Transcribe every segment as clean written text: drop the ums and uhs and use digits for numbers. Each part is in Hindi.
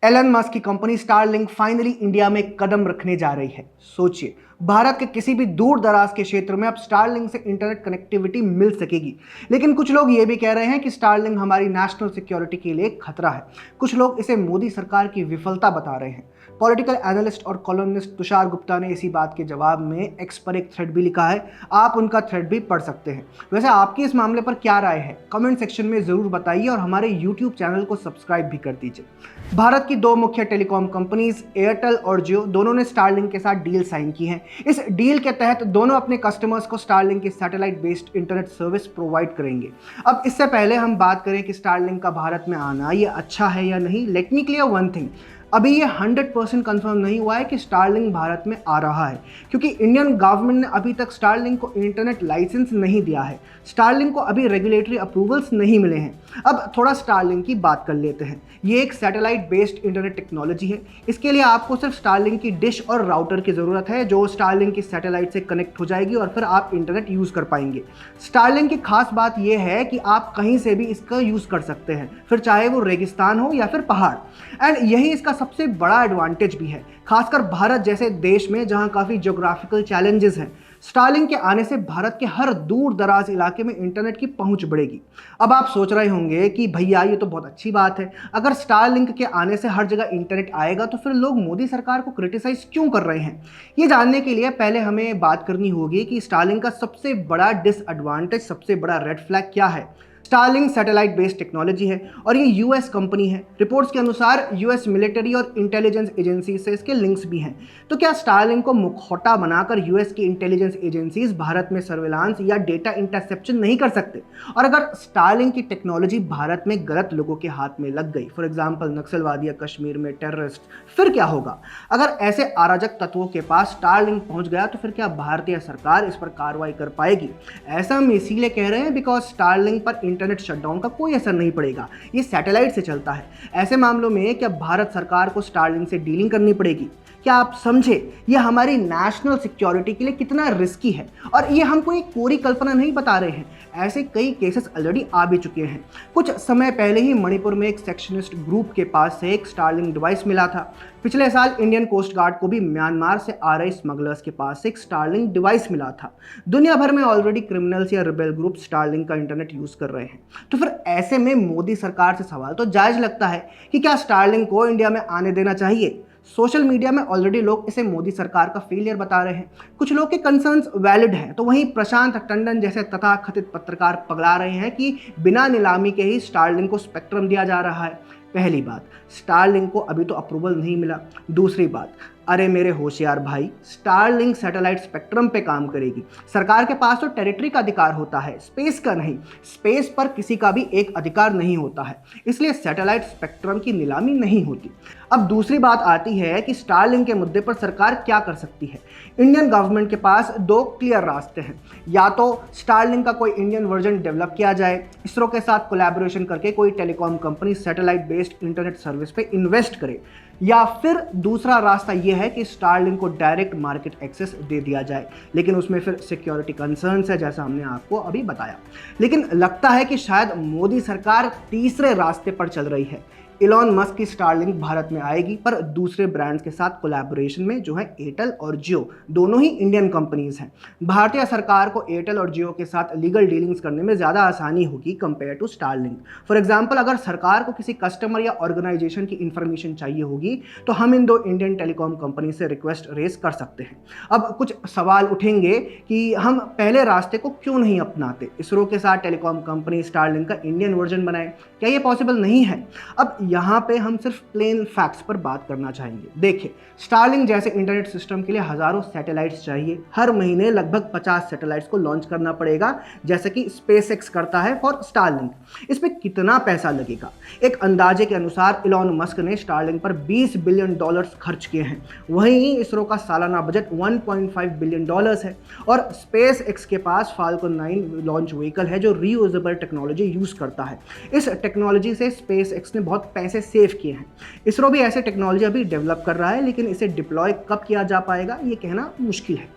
एलन मस्क की कंपनी स्टारलिंक फाइनली इंडिया में कदम रखने जा रही है। सोचिए, भारत के किसी भी दूर दराज के क्षेत्र में अब स्टारलिंक से इंटरनेट कनेक्टिविटी मिल सकेगी। लेकिन कुछ लोग ये भी कह रहे हैं कि स्टारलिंक हमारी नेशनल सिक्योरिटी के लिए खतरा है। कुछ लोग इसे मोदी सरकार की विफलता बता रहे हैं। पॉलिटिकल एनालिस्ट और कॉलमनिस्ट तुषार गुप्ता ने इसी बात के जवाब में एक्स पर एक थ्रेड भी लिखा है। आप उनका थ्रेड भी पढ़ सकते हैं। वैसे आपकी इस मामले पर क्या राय है, कमेंट सेक्शन में जरूर बताइए और हमारे यूट्यूब चैनल को सब्सक्राइब भी कर दीजिए। भारत की दो मुख्य टेलीकॉम कंपनीज एयरटेल और जियो दोनों ने स्टारलिंक के साथ डील साइन की है। इस डील के तहत दोनों अपने कस्टमर्स को स्टारलिंक की satellite based internet service provide करेंगे। अब इससे पहले हम बात करें कि स्टारलिंक का भारत में आना ये अच्छा है या नहीं, let me clear one thing. अभी ये 100% कंफर्म नहीं हुआ है कि स्टारलिंक भारत में आ रहा है, क्योंकि इंडियन गवर्नमेंट ने अभी तक स्टारलिंक को इंटरनेट लाइसेंस नहीं दिया है। स्टारलिंक को अभी रेगुलेटरी अप्रूवल्स नहीं मिले हैं। अब थोड़ा स्टारलिंक की बात कर लेते हैं। ये एक सैटेलाइट बेस्ड इंटरनेट टेक्नोलॉजी है। इसके लिए आपको सिर्फ स्टारलिंक की डिश और राउटर की ज़रूरत है, जो स्टारलिंक की सैटेलाइट से कनेक्ट हो जाएगी और फिर आप इंटरनेट यूज़ कर पाएंगे। स्टारलिंक की खास बात यह है कि आप कहीं से भी इसका यूज़ कर सकते हैं, फिर चाहे वो रेगिस्तान हो या फिर पहाड़। एंड यही इसका सबसे बड़ा एडवांटेज भी है, खासकर भारत जैसे देश में जहां काफ़ी ज्योग्राफिकल चैलेंजेस हैं। स्टारलिंक के आने से भारत के हर दूर दराज इलाके में इंटरनेट की पहुंच बढ़ेगी। अब आप सोच रहे होंगे कि भैया ये तो बहुत अच्छी बात है, अगर स्टारलिंक के आने से हर जगह इंटरनेट आएगा तो फिर लोग मोदी सरकार को क्रिटिसाइज क्यों कर रहे हैं। ये जानने के लिए पहले हमें बात करनी होगी कि स्टारलिंक का सबसे बड़ा डिसएडवांटेज, सबसे बड़ा रेड फ्लैग क्या है। स्टारलिंक सैटेलाइट बेस्ड टेक्नोलॉजी है और ये यूएस कंपनी है। रिपोर्ट्स के अनुसार यूएस मिलिट्री और इंटेलिजेंस एजेंसी से इसके लिंक्स भी हैं। तो क्या स्टारलिंक को मुखौटा बनाकर यूएस की इंटेलिजेंस एजेंसीज भारत में सर्विलांस या डेटा इंटरसेप्शन नहीं कर सकते? और अगर स्टारलिंक की टेक्नोलॉजी भारत में गलत लोगों के हाथ में लग गई, फॉर एग्जाम्पल नक्सलवादी या कश्मीर में टेररिस्ट, फिर क्या होगा? अगर ऐसे अराजक तत्वों के पास स्टारलिंक पहुंच गया तो फिर क्या भारतीय सरकार इस पर कार्रवाई कर पाएगी? ऐसा हम इसीलिए कह रहे हैं बिकॉज स्टारलिंक पर इंटरनेट शटडाउन का कोई असर नहीं पड़ेगा। ये सैटेलाइट से चलता है। ऐसे मामलों में क्या भारत सरकार को स्टारलिंक से डीलिंग करनी पड़ेगी? क्या आप समझे ये हमारी नेशनल सिक्योरिटी के लिए कितना रिस्की है? और ये हम कोई कोरी कल्पना नहीं बता रहे हैं, ऐसे कई केसेस ऑलरेडी आ भी चुके हैं। कुछ समय पहले ही मणिपुर में एक सेक्शनिस्ट ग्रुप के पास से एक स्टारलिंक डिवाइस मिला था। पिछले साल इंडियन कोस्ट गार्ड को भी म्यांमार से आ रहे स्मगलर्स के पास से एक स्टारलिंक डिवाइस मिला था। दुनिया भर में ऑलरेडी क्रिमिनल्स या रिबेल ग्रुप स्टारलिंक का इंटरनेट यूज कर रहे हैं। तो फिर ऐसे में मोदी सरकार से सवाल तो जायज लगता है कि क्या स्टारलिंक को इंडिया में आने देना चाहिए? सोशल मीडिया में ऑलरेडी लोग इसे मोदी सरकार का फेलियर बता रहे हैं। कुछ लोग के कंसर्न्स वैलिड हैं, तो वहीं प्रशांत टंडन जैसे तथाकथित पत्रकार पगला रहे हैं कि बिना नीलामी के ही स्टारलिंक को स्पेक्ट्रम दिया जा रहा है। पहली बात, स्टारलिंक को अभी तो अप्रूवल नहीं मिला। दूसरी बात, अरे मेरे होशियार भाई, स्टारलिंक सैटेलाइट स्पेक्ट्रम पे काम करेगी। सरकार के पास तो टेरिटरी का अधिकार होता है, स्पेस का नहीं। स्पेस पर किसी का भी एक अधिकार नहीं होता है, इसलिए सैटेलाइट स्पेक्ट्रम की नीलामी नहीं होती। अब दूसरी बात आती है कि स्टारलिंक के मुद्दे पर सरकार क्या कर सकती है। इंडियन गवर्नमेंट के पास दो क्लियर रास्ते हैं। या तो स्टारलिंक का कोई इंडियन वर्जन डेवलप किया जाए, इसरो के साथ कोलैबोरेशन करके कोई telecom company satellite based internet service पे इन्वेस्ट करे, या फिर दूसरा रास्ता यह है कि स्टारलिंक को डायरेक्ट मार्केट एक्सेस दे दिया जाए। लेकिन उसमें फिर सिक्योरिटी कंसर्न्स है, जैसा हमने आपको अभी बताया। लेकिन लगता है कि शायद मोदी सरकार तीसरे रास्ते पर चल रही है। इलॉन मस्क की स्टारलिंक भारत में आएगी, पर दूसरे ब्रांड्स के साथ कोलैबोरेशन में, जो है एयरटेल और जियो, दोनों ही इंडियन कंपनीज हैं। भारतीय सरकार को एयरटेल और जियो के साथ लीगल डीलिंग्स करने में ज़्यादा आसानी होगी compare to Starlink. For example, अगर सरकार को किसी कस्टमर या ऑर्गेनाइजेशन की इंफॉर्मेशन चाहिए होगी तो हम इन दो इंडियन टेलीकॉम कंपनी से रिक्वेस्ट रेज कर सकते हैं। अब कुछ सवाल उठेंगे कि हम पहले रास्ते को क्यों नहीं अपनाते, इसरो के साथ टेलीकॉम कंपनी स्टारलिंक का इंडियन वर्जन बनाए। क्या ये पॉसिबल नहीं है? अब यहाँ पे हम सिर्फ प्लेन फैक्ट्स पर बात करना चाहेंगे। देखिए, स्टारलिंक जैसे इंटरनेट सिस्टम के लिए हजारों सैटेलाइट्स चाहिए। हर महीने लगभग 50 सैटेलाइट्स को लॉन्च करना पड़ेगा, जैसे कि स्पेसएक्स करता है फॉर स्टारलिंक। इसमें कितना पैसा लगेगा? एक अंदाजे के अनुसार इलॉन मस्क ने स्टारलिंक पर $20 बिलियन खर्च किए हैं। वहीं इसरो का सालाना बजट $1.5 बिलियन है और स्पेसएक्स के पास फाल्कन 9 लॉन्च व्हीकल है जो रीयूजेबल टेक्नोलॉजी यूज करता है। इस टेक्नोलॉजी से स्पेसएक्स ने बहुत पैसे सेव किए हैं। इसरो भी ऐसे टेक्नोलॉजी अभी डेवलप कर रहा है, लेकिन इसे डिप्लॉय कब किया जा पाएगा ये कहना मुश्किल है।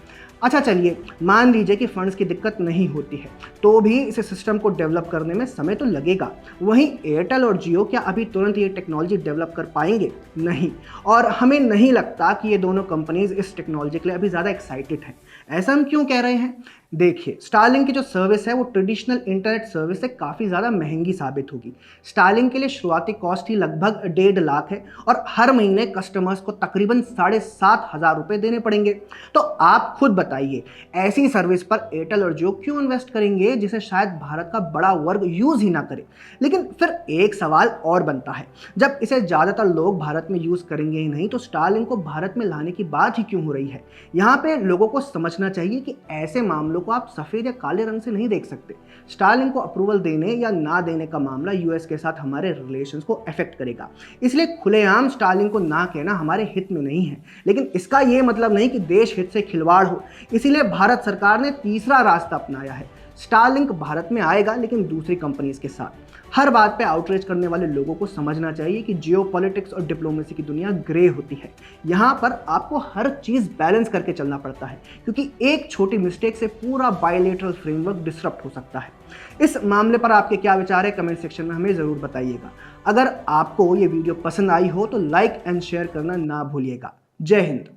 अच्छा चलिए, मान लीजिए कि फंड्स की दिक्कत नहीं होती है, तो भी इस सिस्टम को डेवलप करने में समय तो लगेगा। वहीं एयरटेल और जियो क्या अभी तुरंत ये टेक्नोलॉजी डेवलप कर पाएंगे? नहीं। और हमें नहीं लगता कि ये दोनों कंपनीज इस टेक्नोलॉजी के लिए अभी ज़्यादा एक्साइटेड हैं। ऐसा हम क्यों कह रहे हैं? देखिए, स्टारलिंक की जो सर्विस है वो ट्रेडिशनल इंटरनेट सर्विस से काफ़ी ज़्यादा महंगी साबित होगी। स्टारलिंक के लिए शुरुआती कॉस्ट ही लगभग 1.5 लाख है और हर महीने कस्टमर्स को तकरीबन 7,500 रुपये देने पड़ेंगे। तो आप खुद बताइए, ऐसी सर्विस पर एयरटेल और जियो क्यों इन्वेस्ट करेंगे जिसे शायद भारत का बड़ा वर्ग यूज़ ही ना करे? लेकिन फिर एक सवाल और बनता है, जब इसे ज़्यादातर लोग भारत में यूज़ करेंगे ही नहीं तो स्टारलिंक को भारत में लाने की बात ही क्यों हो रही है? यहाँ पे लोगों को समझना चाहिए कि ऐसे मामलों को आप सफ़ेद या काले रंग से नहीं देख सकते। स्टारलिंक को अप्रूवल देने या ना देने का मामला यूएस के साथ हमारे रिलेशंस को अफेक्ट करेगा। इसलिए खुलेआम स्टारलिंक को ना कहना हमारे हित में नहीं है, लेकिन इसका ये मतलब नहीं कि देश हित से खिलवाड़ हो। इसीलिए भारत सरकार ने तीसरा रास्ता अपनाया है। स्टारलिंक भारत में आएगा, लेकिन दूसरी कंपनीज के साथ। हर बात पे आउटरीच करने वाले लोगों को समझना चाहिए कि जियोपॉलिटिक्स और डिप्लोमेसी की दुनिया ग्रे होती है। यहाँ पर आपको हर चीज़ बैलेंस करके चलना पड़ता है, क्योंकि एक छोटी मिस्टेक से पूरा बायलेटरल फ्रेमवर्क डिसरप्ट हो सकता है। इस मामले पर आपके क्या विचार है, कमेंट सेक्शन में हमें ज़रूर बताइएगा। अगर आपको ये वीडियो पसंद आई हो तो लाइक एंड शेयर करना ना भूलिएगा। जय हिंद।